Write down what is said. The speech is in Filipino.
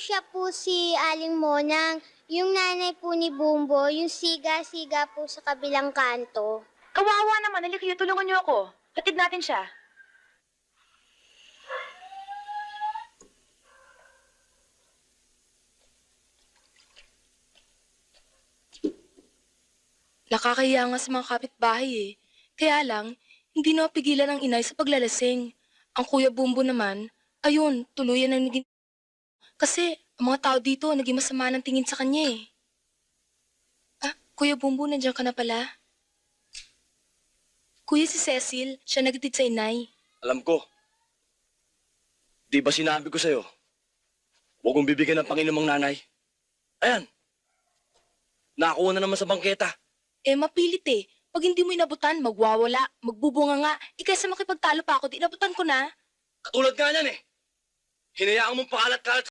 siya po si Aling Monang. Yung nanay po ni Bumbo, yung siga-siga po sa kabilang kanto. Kawawa naman, halika kayo, tulungan niyo ako. Hatid natin siya. Nakakahiya nga sa mga kapitbahay eh. Kaya lang, hindi na mapigilan ang inay sa paglalasing. Ang Kuya Bumbo naman, ayun, tuluyan na naging... Kasi ang mga tao dito naging masama ng tingin sa kanya eh. Ah, Kuya Bumbo, nandiyan ka na pala. Kuya, si Cecil, siya nagtitid sa inay. Alam ko. Di ba sinabi ko sa'yo? Huwag mong bibigyan ng Panginoong nanay. Ayan. Nakakuha na naman sa bangketa. Eh, mapilit eh. Pag hindi mo inabutan, magwawala, magbubunga nga. Kaysa makipagtalo pa ako, di inabutan ko na. Katulad nga niyan eh. Hinayaan mong pakalat-kalat